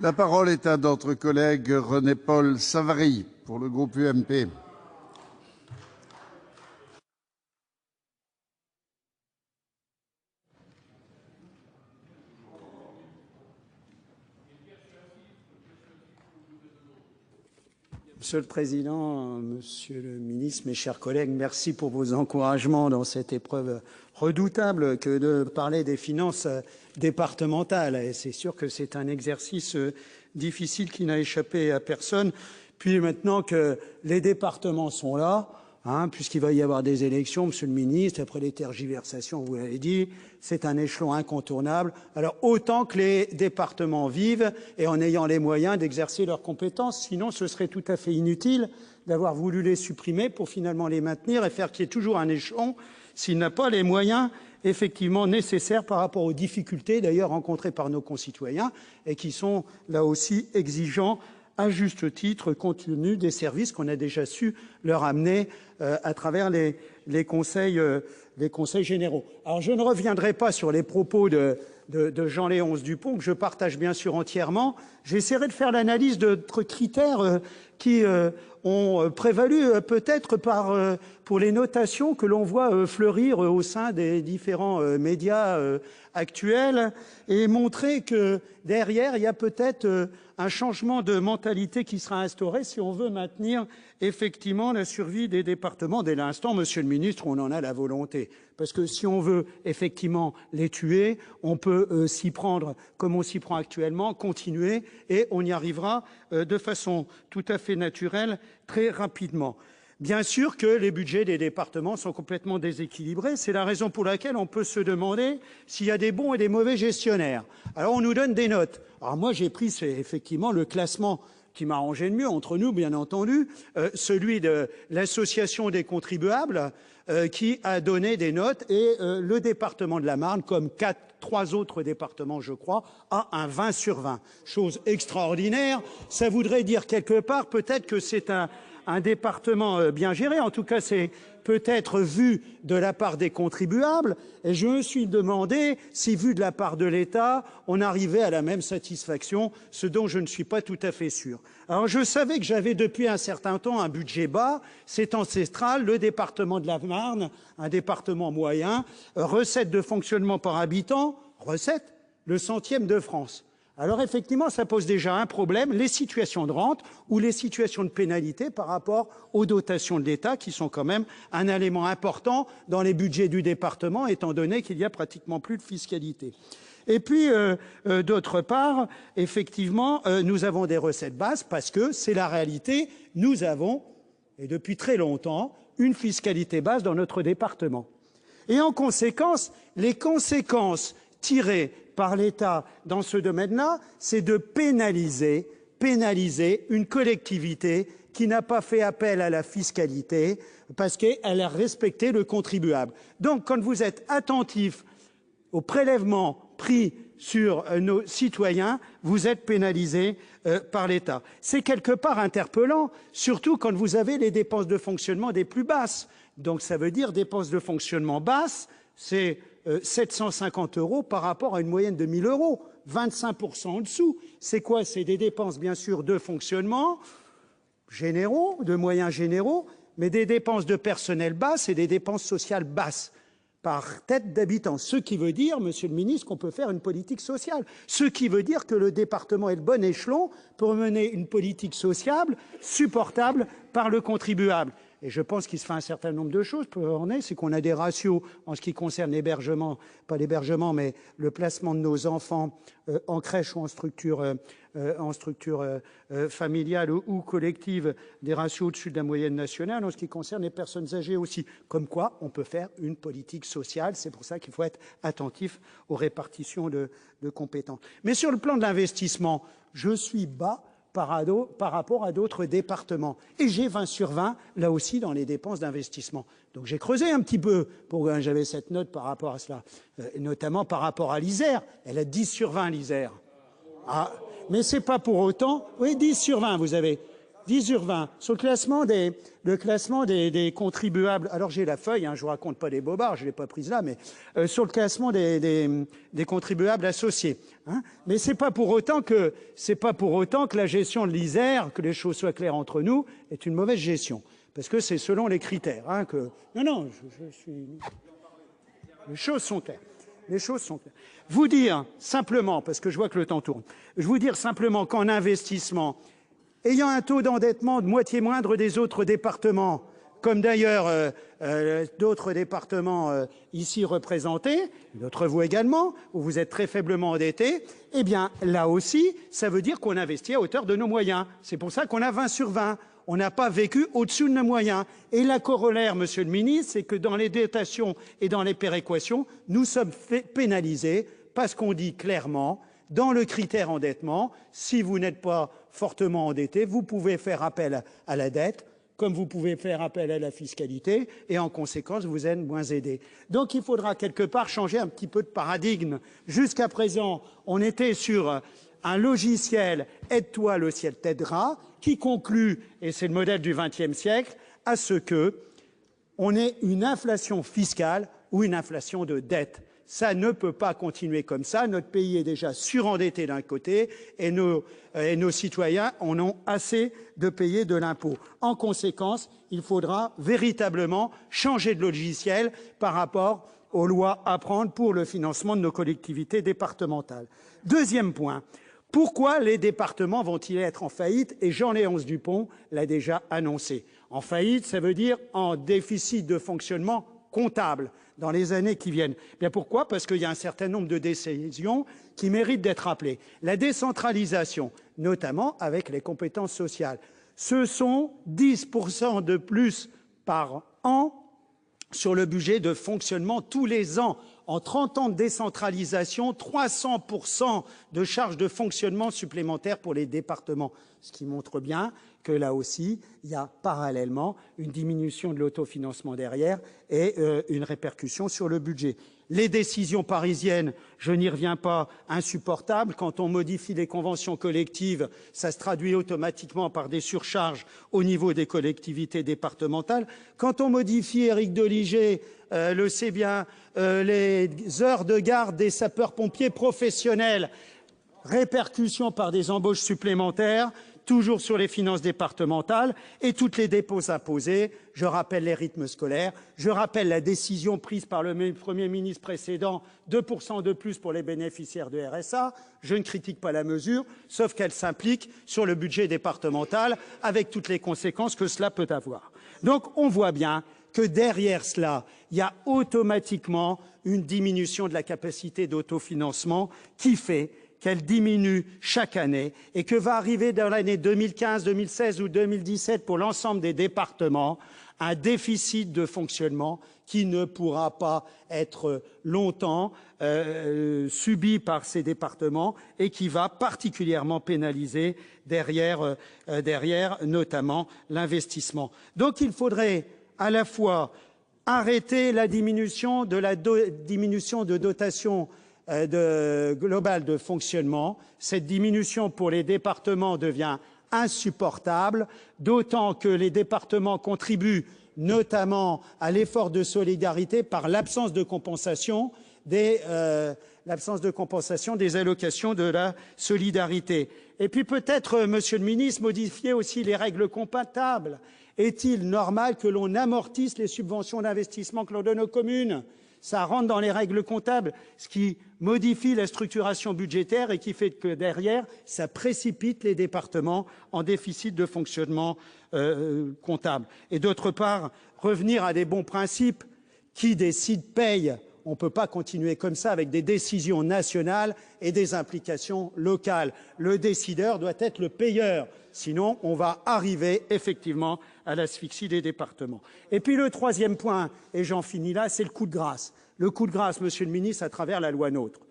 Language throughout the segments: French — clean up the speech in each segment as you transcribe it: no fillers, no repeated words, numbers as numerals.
La parole est à notre collègue René-Paul Savary pour le groupe UMP. Monsieur le Président, Monsieur le Ministre, mes chers collègues, merci pour vos encouragements dans cette épreuve redoutable que de parler des finances départementales. Et c'est sûr que c'est un exercice difficile qui n'a échappé à personne. Puis maintenant que les départements sont là, puisqu'il va y avoir des élections, Monsieur le Ministre, après les tergiversations, vous l'avez dit, c'est un échelon incontournable. Alors autant que les départements vivent et en ayant les moyens d'exercer leurs compétences, sinon ce serait tout à fait inutile d'avoir voulu les supprimer pour finalement les maintenir et faire qu'il y ait toujours un échelon s'il n'a pas les moyens effectivement nécessaires par rapport aux difficultés d'ailleurs rencontrées par nos concitoyens et qui sont là aussi exigeants à juste titre, compte tenu des services qu'on a déjà su leur amener à travers les conseils généraux. Alors, je ne reviendrai pas sur les propos de Jean-Léonce Dupont, que je partage bien sûr entièrement. J'essaierai de faire l'analyse d'autres critères qui ont prévalu peut-être pour les notations que l'on voit fleurir au sein des différents médias actuels et montrer que derrière, il y a peut-être un changement de mentalité qui sera instauré si on veut maintenir effectivement la survie des départements. Dès l'instant, Monsieur le Ministre, on en a la volonté. Parce que si on veut effectivement les tuer, on peut s'y prendre comme on s'y prend actuellement, continuer, et on y arrivera de façon tout à fait naturelle très rapidement. Bien sûr que les budgets des départements sont complètement déséquilibrés. C'est la raison pour laquelle on peut se demander s'il y a des bons et des mauvais gestionnaires. Alors, on nous donne des notes. Alors, moi, j'ai pris effectivement le classement qui m'a arrangé le mieux, entre nous, bien entendu, celui de l'Association des contribuables, qui a donné des notes, et le département de la Marne, comme trois autres départements, je crois, a un 20 sur 20. Chose extraordinaire. Ça voudrait dire quelque part, peut-être que c'est un département bien géré. En tout cas, c'est peut-être vu de la part des contribuables. Et je me suis demandé si, vu de la part de l'État, on arrivait à la même satisfaction, ce dont je ne suis pas tout à fait sûr. Alors, je savais que j'avais depuis un certain temps un budget bas. C'est ancestral. Le département de la Marne, un département moyen, recettes de fonctionnement par habitant, recettes, le 100e de France. Alors effectivement, ça pose déjà un problème, les situations de rente ou les situations de pénalité par rapport aux dotations de l'État, qui sont quand même un élément important dans les budgets du département, étant donné qu'il y a pratiquement plus de fiscalité. Et puis, d'autre part, effectivement, nous avons des recettes basses parce que c'est la réalité. Nous avons, et depuis très longtemps, une fiscalité basse dans notre département. Et en conséquence, les conséquences tirées par l'État dans ce domaine-là, c'est de pénaliser une collectivité qui n'a pas fait appel à la fiscalité parce qu'elle a respecté le contribuable. Donc, quand vous êtes attentif aux prélèvements pris sur nos citoyens, vous êtes pénalisé par l'État. C'est quelque part interpellant, surtout quand vous avez les dépenses de fonctionnement des plus basses. Donc, ça veut dire dépenses de fonctionnement basses, c'est 750 € par rapport à une moyenne de 1 000 €, 25% en dessous. C'est quoi? C'est des dépenses, bien sûr, de fonctionnement généraux, de moyens généraux, mais des dépenses de personnel basses et des dépenses sociales basses par tête d'habitant. Ce qui veut dire, Monsieur le Ministre, qu'on peut faire une politique sociale. Ce qui veut dire que le département est le bon échelon pour mener une politique sociale supportable par le contribuable. Et je pense qu'il se fait un certain nombre de choses pour en c'est qu'on a des ratios en ce qui concerne l'hébergement, pas l'hébergement, mais le placement de nos enfants en crèche ou en structure familiale ou collective, des ratios au-dessus de la moyenne nationale en ce qui concerne les personnes âgées aussi. Comme quoi, on peut faire une politique sociale. C'est pour ça qu'il faut être attentif aux répartitions de compétences. Mais sur le plan de l'investissement, je suis bas par rapport à d'autres départements. Et j'ai 20 sur 20, là aussi, dans les dépenses d'investissement. Donc j'ai creusé un petit peu, j'avais cette note par rapport à cela, notamment par rapport à l'Isère. Elle a 10 sur 20, l'Isère. Ah, mais c'est pas pour autant... Oui, 10 sur 20, vous avez. 10 sur 20. Sur le classement des contribuables, alors j'ai la feuille, je vous raconte pas des bobards, je l'ai pas prise là, mais sur le classement des contribuables associés. Mais c'est pas pour autant que la gestion de l'Isère, que les choses soient claires entre nous, est une mauvaise gestion. Parce que c'est selon les critères que... Non, je suis... Les choses sont claires. Les choses sont claires. Vous dire simplement, parce que je vois que le temps tourne, vous dire simplement qu'en investissement, ayant un taux d'endettement de moitié moindre des autres départements, comme d'ailleurs d'autres départements ici représentés, d'autres vous également, où vous êtes très faiblement endettés, eh bien là aussi, ça veut dire qu'on investit à hauteur de nos moyens. C'est pour ça qu'on a 20 sur 20. On n'a pas vécu au-dessus de nos moyens. Et la corollaire, monsieur le ministre, c'est que dans les dotations et dans les péréquations, nous sommes pénalisés parce qu'on dit clairement, dans le critère endettement, si vous n'êtes pas fortement endetté, vous pouvez faire appel à la dette, comme vous pouvez faire appel à la fiscalité, et en conséquence, vous êtes moins aidé. Donc il faudra quelque part changer un petit peu de paradigme. Jusqu'à présent, on était sur un logiciel « Aide-toi, le ciel t'aidera » qui conclut, et c'est le modèle du XXe siècle, à ce qu'on ait une inflation fiscale ou une inflation de dette. Ça ne peut pas continuer comme ça. Notre pays est déjà surendetté d'un côté et nos citoyens en ont assez de payer de l'impôt. En conséquence, il faudra véritablement changer de logiciel par rapport aux lois à prendre pour le financement de nos collectivités départementales. Deuxième point. Pourquoi les départements vont-ils être en faillite? Et Jean-Léonce Dupont l'a déjà annoncé. En faillite, ça veut dire en déficit de fonctionnement comptable dans les années qui viennent. Bien pourquoi? Parce qu'il y a un certain nombre de décisions qui méritent d'être rappelées. La décentralisation, notamment avec les compétences sociales, ce sont 10% de plus par an sur le budget de fonctionnement tous les ans. En 30 ans de décentralisation, 300% de charges de fonctionnement supplémentaires pour les départements. Ce qui montre bien que là aussi, il y a parallèlement une diminution de l'autofinancement derrière et une répercussion sur le budget. Les décisions parisiennes, je n'y reviens pas, insupportables. Quand on modifie les conventions collectives, ça se traduit automatiquement par des surcharges au niveau des collectivités départementales. Quand on modifie, Éric Doligé le sait bien, les heures de garde des sapeurs-pompiers professionnels, répercussions par des embauches supplémentaires, toujours sur les finances départementales et toutes les dépenses imposées. Je rappelle les rythmes scolaires, je rappelle la décision prise par le Premier ministre précédent, 2% de plus pour les bénéficiaires de RSA. Je ne critique pas la mesure, sauf qu'elle s'implique sur le budget départemental avec toutes les conséquences que cela peut avoir. Donc on voit bien que derrière cela, il y a automatiquement une diminution de la capacité d'autofinancement qui fait qu'elle diminue chaque année et que va arriver dans l'année 2015, 2016 ou 2017 pour l'ensemble des départements un déficit de fonctionnement qui ne pourra pas être longtemps subi par ces départements et qui va particulièrement pénaliser derrière notamment l'investissement. Donc il faudrait à la fois arrêter la diminution de dotation globale de fonctionnement. Cette diminution pour les départements devient insupportable, d'autant que les départements contribuent notamment à l'effort de solidarité par l'absence de compensation des allocations de la solidarité. Et puis peut-être, Monsieur le Ministre, modifier aussi les règles comptables. Est-il normal que l'on amortisse les subventions d'investissement que l'on donne aux communes? Ça rentre dans les règles comptables, ce qui modifie la structuration budgétaire et qui fait que derrière, ça précipite les départements en déficit de fonctionnement comptable. Et d'autre part, revenir à des bons principes. Qui décide paye. On ne peut pas continuer comme ça avec des décisions nationales et des implications locales. Le décideur doit être le payeur. Sinon, on va arriver effectivement à l'asphyxie des départements. Et puis le troisième point, et j'en finis là, c'est le coup de grâce. Le coup de grâce, Monsieur le Ministre, à travers la loi NOTRe.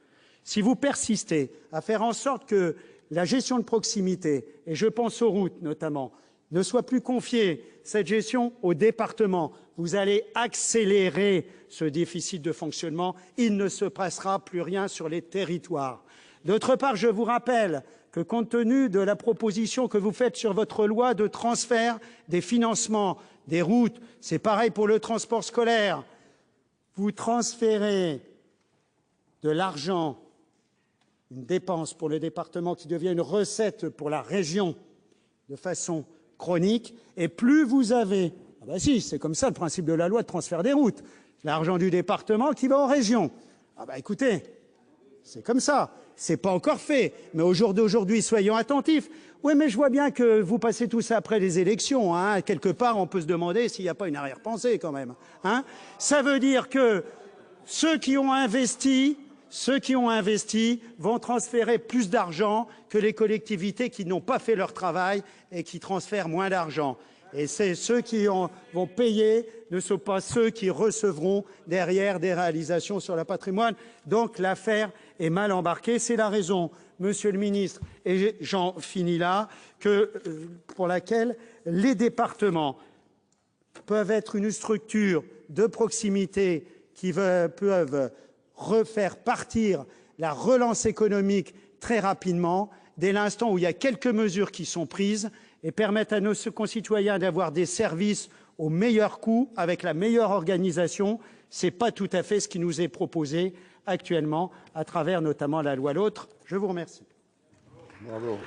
Si vous persistez à faire en sorte que la gestion de proximité, et je pense aux routes notamment, ne soit plus confiée, cette gestion, aux départements, vous allez accélérer ce déficit de fonctionnement. Il ne se passera plus rien sur les territoires. D'autre part, je vous rappelle que compte tenu de la proposition que vous faites sur votre loi de transfert des financements des routes, c'est pareil pour le transport scolaire, vous transférez de l'argent, une dépense pour le département qui devient une recette pour la région de façon chronique, et plus vous avez... Ah ben si, c'est comme ça le principe de la loi de transfert des routes. L'argent du département qui va en région. Ah ben écoutez, c'est comme ça. C'est pas encore fait. Mais au jour d'aujourd'hui, soyons attentifs. Oui, mais je vois bien que vous passez tout ça après les élections. Hein. Quelque part, on peut se demander s'il n'y a pas une arrière-pensée quand même. Hein. Ça veut dire que ceux qui ont investi vont transférer plus d'argent que les collectivités qui n'ont pas fait leur travail et qui transfèrent moins d'argent. Et c'est ceux qui vont payer ne sont pas ceux qui recevront derrière des réalisations sur le patrimoine. Donc l'affaire est mal embarquée. C'est la raison, Monsieur le Ministre, et j'en finis là, pour laquelle les départements peuvent être une structure de proximité qui peuvent refaire partir la relance économique très rapidement, dès l'instant où il y a quelques mesures qui sont prises et permettent à nos concitoyens d'avoir des services au meilleur coût, avec la meilleure organisation. Ce n'est pas tout à fait ce qui nous est proposé actuellement, à travers notamment la loi LOTRe. Je vous remercie. Bravo.